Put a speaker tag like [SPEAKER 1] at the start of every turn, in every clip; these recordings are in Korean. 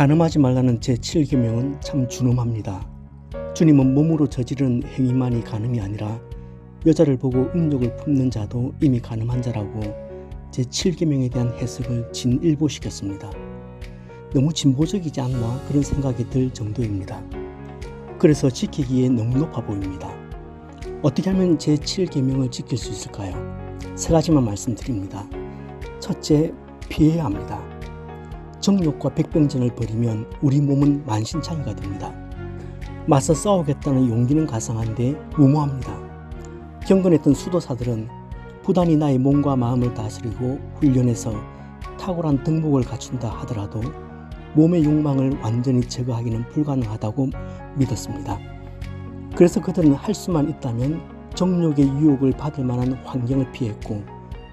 [SPEAKER 1] 간음하지 말라는 제7계명은 참 준엄합니다. 주님은 몸으로 저지른 행위만이 간음이 아니라 여자를 보고 음욕을 품는 자도 이미 간음한 자라고 제7계명에 대한 해석을 진일보시켰습니다. 너무 진보적이지 않나 그런 생각이 들 정도입니다. 그래서 지키기에 너무 높아 보입니다. 어떻게 하면 제7계명을 지킬 수 있을까요? 세 가지만 말씀드립니다. 첫째, 피해야 합니다. 정욕과 백병전을 벌이면 우리 몸은 만신창이가 됩니다. 맞서 싸우겠다는 용기는 가상한데 무모합니다. 경건했던 수도사들은 부단히 나의 몸과 마음을 다스리고 훈련해서 탁월한 덕목을 갖춘다 하더라도 몸의 욕망을 완전히 제거하기는 불가능하다고 믿었습니다. 그래서 그들은 할 수만 있다면 정욕의 유혹을 받을 만한 환경을 피했고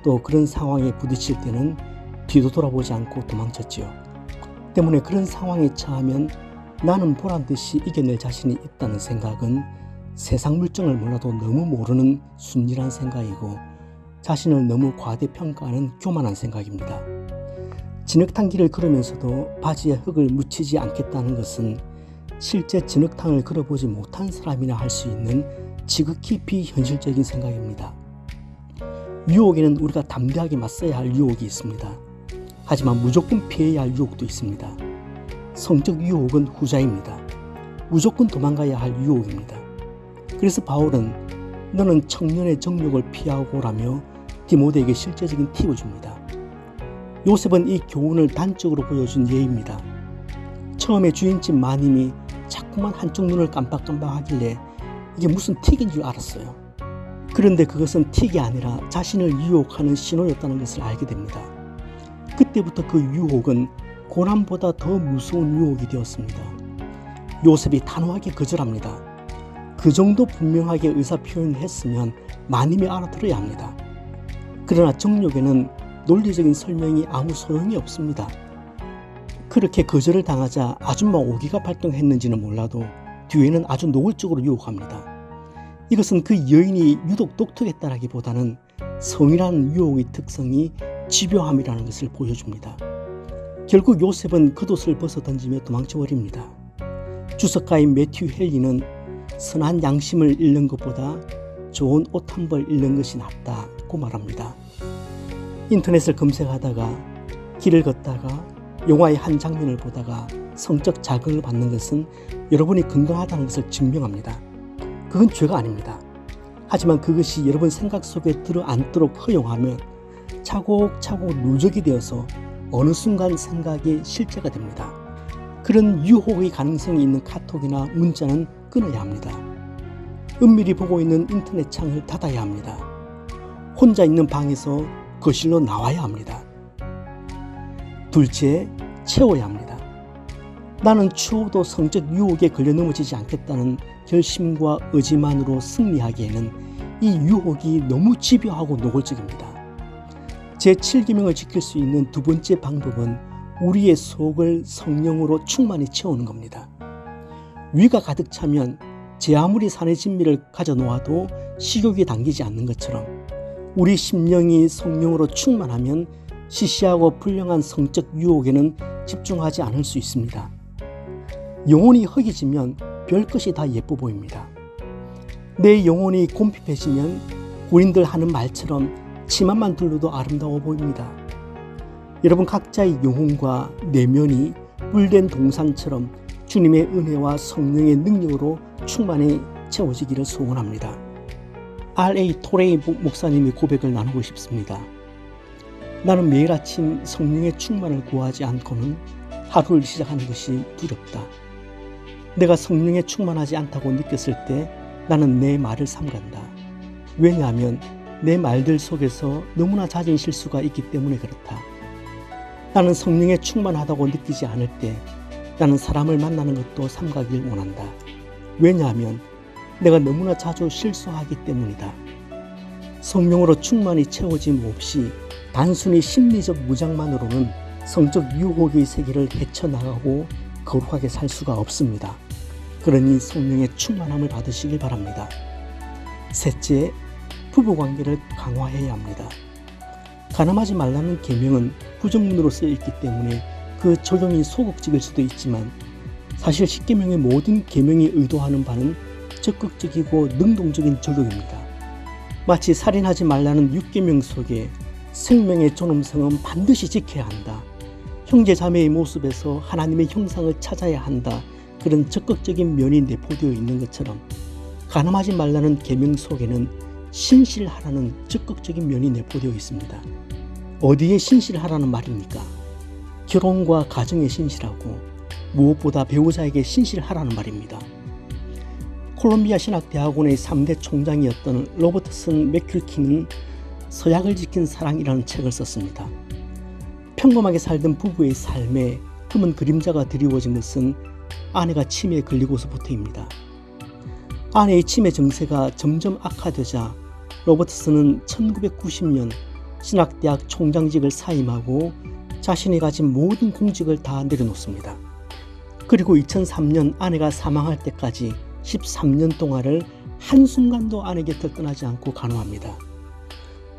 [SPEAKER 1] 또 그런 상황에 부딪힐 때는 뒤도 돌아보지 않고 도망쳤지요. 때문에 그런 상황에 처하면 나는 보란듯이 이겨낼 자신이 있다는 생각은 세상 물정을 몰라도 너무 모르는 순진한 생각이고 자신을 너무 과대평가하는 교만한 생각입니다. 진흙탕 길을 걸으면서도 바지에 흙을 묻히지 않겠다는 것은 실제 진흙탕을 걸어보지 못한 사람이나 할 수 있는 지극히 비현실적인 생각입니다. 유혹에는 우리가 담대하게 맞서야 할 유혹이 있습니다. 하지만 무조건 피해야 할 유혹도 있습니다. 성적 유혹은 후자입니다. 무조건 도망가야 할 유혹입니다. 그래서 바울은 너는 청년의 정욕을 피하고라며 디모데에게 실제적인 팁을 줍니다. 요셉은 이 교훈을 단적으로 보여준 예입니다. 처음에 주인집 마님이 자꾸만 한쪽 눈을 깜빡깜빡하길래 이게 무슨 틱인 줄 알았어요. 그런데 그것은 틱이 아니라 자신을 유혹하는 신호였다는 것을 알게 됩니다. 그때부터 그 유혹은 고난보다 더 무서운 유혹이 되었습니다. 요셉이 단호하게 거절합니다. 그 정도 분명하게 의사표현을 했으면 마님이 알아들어야 합니다. 그러나 정욕에는 논리적인 설명이 아무 소용이 없습니다. 그렇게 거절을 당하자 아줌마 오기가 발동했는지는 몰라도 뒤에는 아주 노골적으로 유혹합니다. 이것은 그 여인이 유독 독특했다라기보다는 성이라는 유혹의 특성이 집요함이라는 것을 보여줍니다. 결국 요셉은 겉옷을 벗어 던지며 도망쳐버립니다. 주석가인 매튜 헨리는 선한 양심을 잃는 것보다 좋은 옷 한 벌 잃는 것이 낫다고 말합니다. 인터넷을 검색하다가 길을 걷다가 영화의 한 장면을 보다가 성적 자극을 받는 것은 여러분이 건강하다는 것을 증명합니다. 그건 죄가 아닙니다. 하지만 그것이 여러분 생각 속에 들어앉도록 허용하면 차곡차곡 누적이 되어서 어느 순간 생각이 실제가 됩니다. 그런 유혹의 가능성이 있는 카톡이나 문자는 끊어야 합니다. 은밀히 보고 있는 인터넷 창을 닫아야 합니다. 혼자 있는 방에서 거실로 나와야 합니다. 둘째, 채워야 합니다. 나는 추워도 성적 유혹에 걸려 넘어지지 않겠다는 결심과 의지만으로 승리하기에는 이 유혹이 너무 집요하고 노골적입니다. 제7계명을 지킬 수 있는 두 번째 방법은 우리의 속을 성령으로 충만히 채우는 겁니다. 위가 가득 차면 제 아무리 산의 진미를 가져 놓아도 식욕이 당기지 않는 것처럼 우리 심령이 성령으로 충만하면 시시하고 불량한 성적 유혹에는 집중하지 않을 수 있습니다. 영혼이 허기지면 별것이 다 예뻐 보입니다. 내 영혼이 곰핍해지면 군인들 하는 말처럼 치마만 둘러도 아름다워 보입니다. 여러분 각자의 영혼과 내면이 뿔된 동산처럼 주님의 은혜와 성령의 능력으로 충만히 채워지기를 소원합니다. R.A. 토레이 목사님의 고백을 나누고 싶습니다. 나는 매일 아침 성령의 충만을 구하지 않고는 하루를 시작하는 것이 두렵다. 내가 성령에 충만하지 않다고 느꼈을 때 나는 내 말을 삼간다. 왜냐하면 내 말들 속에서 너무나 잦은 실수가 있기 때문에 그렇다. 나는 성령에 충만하다고 느끼지 않을 때 나는 사람을 만나는 것도 삼가길 원한다. 왜냐하면 내가 너무나 자주 실수하기 때문이다. 성령으로 충만히 채워짐 없이 단순히 심리적 무장만으로는 성적 유혹의 세계를 헤쳐나가고 거룩하게 살 수가 없습니다. 그러니 성령의 충만함을 받으시길 바랍니다. 셋째, 부부관계를 강화해야 합니다. 간음하지 말라는 계명은 부정문으로 쓰여 있기 때문에 그 적용이 소극적일 수도 있지만 사실 십계명의 모든 계명이 의도하는 바는 적극적이고 능동적인 적용입니다. 마치 살인하지 말라는 육계명 속에 생명의 존엄성은 반드시 지켜야 한다, 형제 자매의 모습에서 하나님의 형상을 찾아야 한다, 그런 적극적인 면이 내포되어 있는 것처럼 간음하지 말라는 계명 속에는 신실하라는 적극적인 면이 내포되어 있습니다. 어디에 신실하라는 말입니까? 결혼과 가정에 신실하고 무엇보다 배우자에게 신실하라는 말입니다. 콜롬비아 신학대학원의 3대 총장이었던 로버트슨 맥큘킨은 서약을 지킨 사랑이라는 책을 썼습니다. 평범하게 살던 부부의 삶에 검은 그림자가 드리워진 것은 아내가 치매에 걸리고서부터입니다. 아내의 치매 증세가 점점 악화되자 로버트슨은 1990년 신학대학 총장직을 사임하고 자신이 가진 모든 공직을 다 내려놓습니다. 그리고 2003년 아내가 사망할 때까지 13년 동안을 한순간도 아내 곁을 떠나지 않고 간호합니다.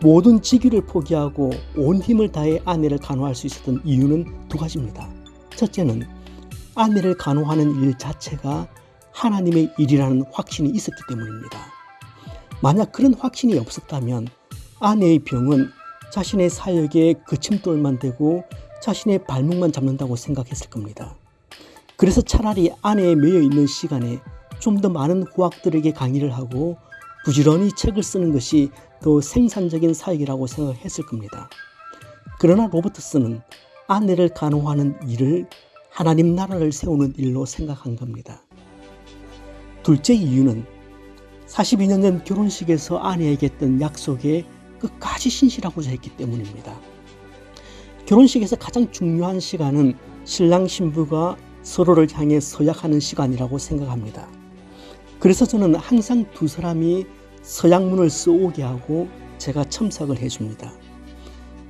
[SPEAKER 1] 모든 직위를 포기하고 온 힘을 다해 아내를 간호할 수 있었던 이유는 두 가지입니다. 첫째는 아내를 간호하는 일 자체가 하나님의 일이라는 확신이 있었기 때문입니다. 만약 그런 확신이 없었다면 아내의 병은 자신의 사역에 거침돌만 되고 자신의 발목만 잡는다고 생각했을 겁니다. 그래서 차라리 아내에 매여 있는 시간에 좀 더 많은 후학들에게 강의를 하고 부지런히 책을 쓰는 것이 더 생산적인 사역이라고 생각했을 겁니다. 그러나 로버트슨은 아내를 간호하는 일을 하나님 나라를 세우는 일로 생각한 겁니다. 둘째 이유는 42년 전 결혼식에서 아내에게 했던 약속에 끝까지 신실하고자 했기 때문입니다. 결혼식에서 가장 중요한 시간은 신랑 신부가 서로를 향해 서약하는 시간이라고 생각합니다. 그래서 저는 항상 두 사람이 서약문을 써오게 하고 제가 첨삭을 해줍니다.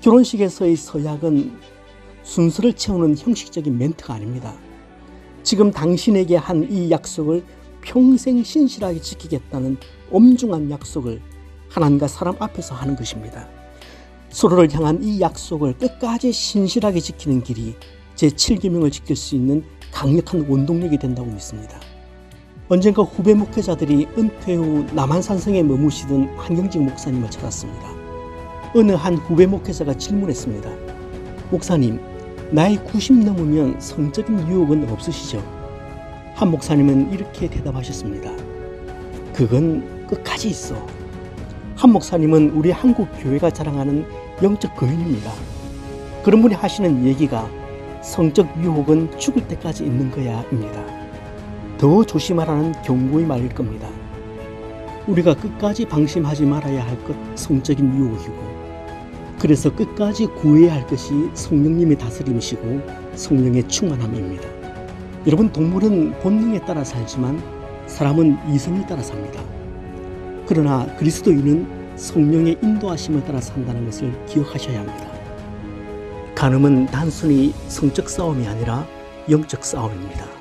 [SPEAKER 1] 결혼식에서의 서약은 순서를 채우는 형식적인 멘트가 아닙니다. 지금 당신에게 한 이 약속을 평생 신실하게 지키겠다는 엄중한 약속을 하나님과 사람 앞에서 하는 것입니다. 서로를 향한 이 약속을 끝까지 신실하게 지키는 길이 제7계명을 지킬 수 있는 강력한 원동력이 된다고 믿습니다. 언젠가 후배 목회자들이 은퇴 후 남한산성에 머무시던 한경직 목사님을 찾았습니다. 어느 한 후배 목회자가 질문했습니다. 목사님, 나이 90 넘으면 성적인 유혹은 없으시죠? 한 목사님은 이렇게 대답하셨습니다. 그건 끝까지 있어. 한 목사님은 우리 한국 교회가 자랑하는 영적 거인입니다. 그런 분이 하시는 얘기가 성적 유혹은 죽을 때까지 있는 거야 입니다. 더 조심하라는 경고의 말일 겁니다. 우리가 끝까지 방심하지 말아야 할 것 성적인 유혹이고, 그래서 끝까지 구해야 할 것이 성령님의 다스림이시고 성령의 충만함입니다. 여러분, 동물은 본능에 따라 살지만 사람은 이성에 따라 삽니다. 그러나 그리스도인은 성령의 인도하심을 따라 산다는 것을 기억하셔야 합니다. 간음은 단순히 성적 싸움이 아니라 영적 싸움입니다.